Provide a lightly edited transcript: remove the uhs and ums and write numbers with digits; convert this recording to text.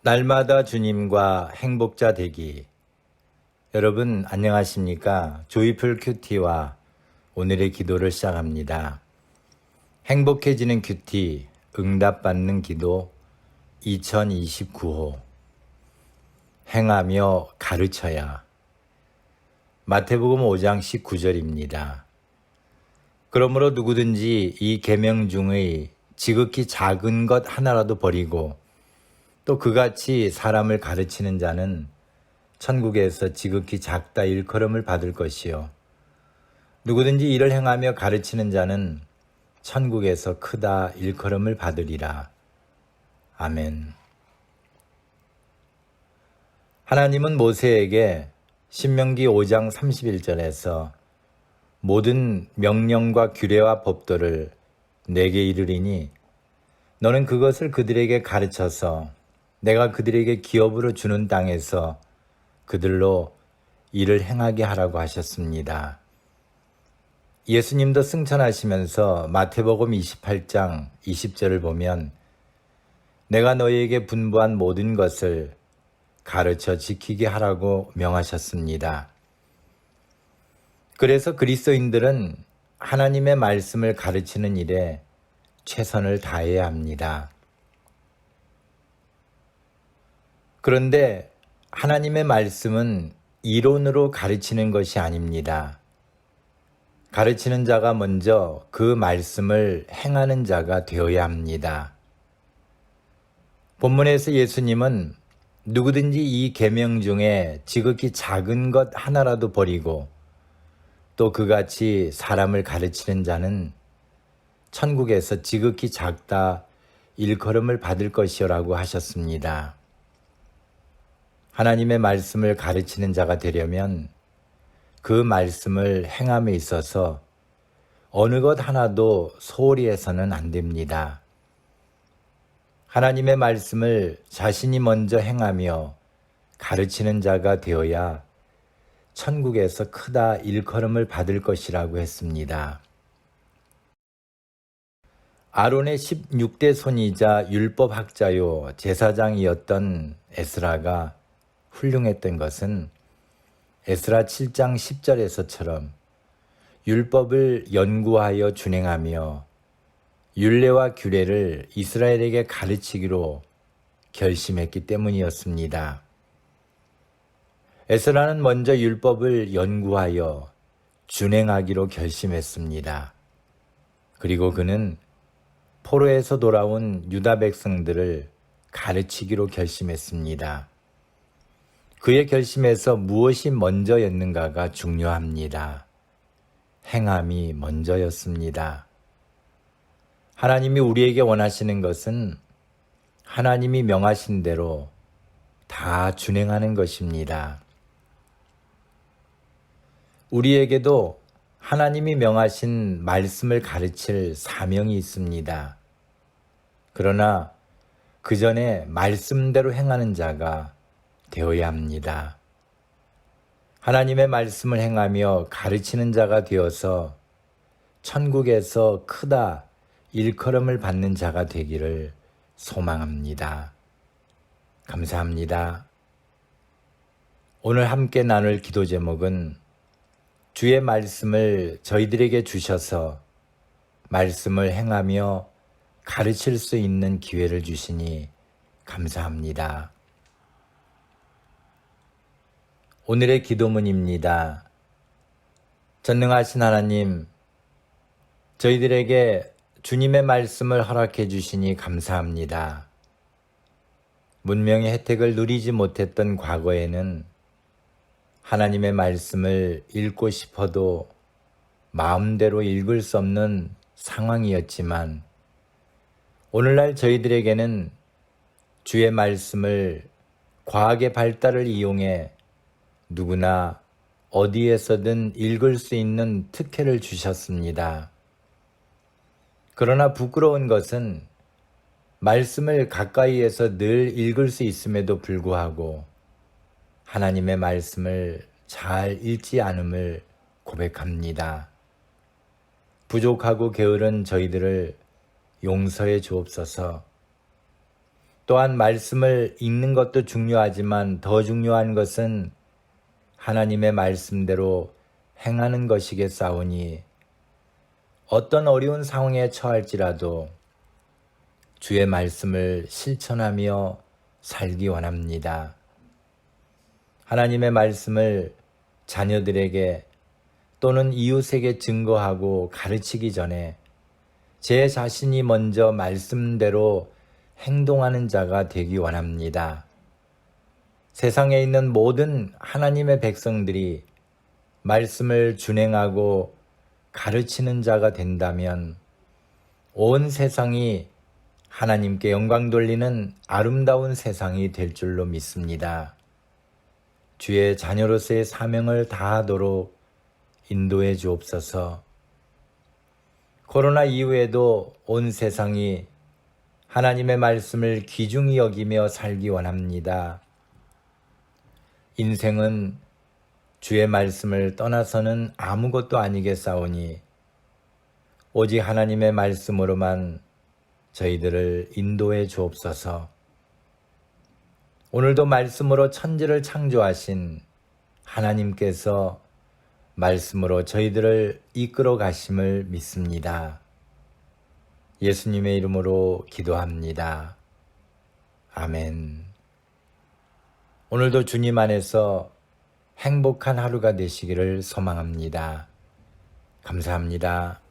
날마다 주님과 행복자 되기. 여러분 안녕하십니까? 조이풀 큐티와 오늘의 기도를 시작합니다. 행복해지는 큐티 응답받는 기도 2029호 행하며 가르쳐야. 마태복음 5장 19절입니다. 그러므로 누구든지 이 계명 중의 지극히 작은 것 하나라도 버리고 또 그같이 사람을 가르치는 자는 천국에서 지극히 작다 일컬음을 받을 것이요. 누구든지 이를 행하며 가르치는 자는 천국에서 크다 일컬음을 받으리라. 아멘. 하나님은 모세에게 신명기 5장 31절에서 모든 명령과 규례와 법도를 내게 이르리니 너는 그것을 그들에게 가르쳐서 내가 그들에게 기업으로 주는 땅에서 그들로 일을 행하게 하라고 하셨습니다. 예수님도 승천하시면서 마태복음 28장 20절을 보면 내가 너희에게 분부한 모든 것을 가르쳐 지키게 하라고 명하셨습니다. 그래서 그리스도인들은 하나님의 말씀을 가르치는 일에 최선을 다해야 합니다. 그런데 하나님의 말씀은 이론으로 가르치는 것이 아닙니다. 가르치는 자가 먼저 그 말씀을 행하는 자가 되어야 합니다. 본문에서 예수님은 누구든지 이 계명 중에 지극히 작은 것 하나라도 버리고 또 그같이 사람을 가르치는 자는 천국에서 지극히 작다 일컬음을 받을 것이라고 하셨습니다. 하나님의 말씀을 가르치는 자가 되려면 그 말씀을 행함에 있어서 어느 것 하나도 소홀히 해서는 안 됩니다. 하나님의 말씀을 자신이 먼저 행하며 가르치는 자가 되어야 천국에서 크다 일컬음을 받을 것이라고 했습니다. 아론의 16대 손이자 율법학자요 제사장이었던 에스라가 훌륭했던 것은 에스라 7장 10절에서처럼 율법을 연구하여 준행하며 율례와 규례를 이스라엘에게 가르치기로 결심했기 때문이었습니다. 에스라는 먼저 율법을 연구하여 준행하기로 결심했습니다. 그리고 그는 포로에서 돌아온 유다 백성들을 가르치기로 결심했습니다. 그의 결심에서 무엇이 먼저였는가가 중요합니다. 행함이 먼저였습니다. 하나님이 우리에게 원하시는 것은 하나님이 명하신 대로 다 준행하는 것입니다. 우리에게도 하나님이 명하신 말씀을 가르칠 사명이 있습니다. 그러나 그 전에 말씀대로 행하는 자가 되어야 합니다. 하나님의 말씀을 행하며 가르치는 자가 되어서 천국에서 크다 일컬음을 받는 자가 되기를 소망합니다. 감사합니다. 오늘 함께 나눌 기도 제목은 주의 말씀을 저희들에게 주셔서 말씀을 행하며 가르칠 수 있는 기회를 주시니 감사합니다. 오늘의 기도문입니다. 전능하신 하나님, 저희들에게 주님의 말씀을 허락해 주시니 감사합니다. 문명의 혜택을 누리지 못했던 과거에는 하나님의 말씀을 읽고 싶어도 마음대로 읽을 수 없는 상황이었지만 오늘날 저희들에게는 주의 말씀을 과학의 발달을 이용해 누구나 어디에서든 읽을 수 있는 특혜를 주셨습니다. 그러나 부끄러운 것은 말씀을 가까이에서 늘 읽을 수 있음에도 불구하고 하나님의 말씀을 잘 읽지 않음을 고백합니다. 부족하고 게으른 저희들을 용서해 주옵소서. 또한 말씀을 읽는 것도 중요하지만 더 중요한 것은 하나님의 말씀대로 행하는 것이겠사오니 어떤 어려운 상황에 처할지라도 주의 말씀을 실천하며 살기 원합니다. 하나님의 말씀을 자녀들에게 또는 이웃에게 증거하고 가르치기 전에 제 자신이 먼저 말씀대로 행동하는 자가 되기 원합니다. 세상에 있는 모든 하나님의 백성들이 말씀을 준행하고 가르치는 자가 된다면 온 세상이 하나님께 영광 돌리는 아름다운 세상이 될 줄로 믿습니다. 주의 자녀로서의 사명을 다하도록 인도해 주옵소서. 코로나 이후에도 온 세상이 하나님의 말씀을 귀중히 여기며 살기 원합니다. 인생은 주의 말씀을 떠나서는 아무것도 아니겠사오니 오직 하나님의 말씀으로만 저희들을 인도해 주옵소서. 오늘도 말씀으로 천지를 창조하신 하나님께서 말씀으로 저희들을 이끌어 가심을 믿습니다. 예수님의 이름으로 기도합니다. 아멘. 오늘도 주님 안에서 행복한 하루가 되시기를 소망합니다. 감사합니다.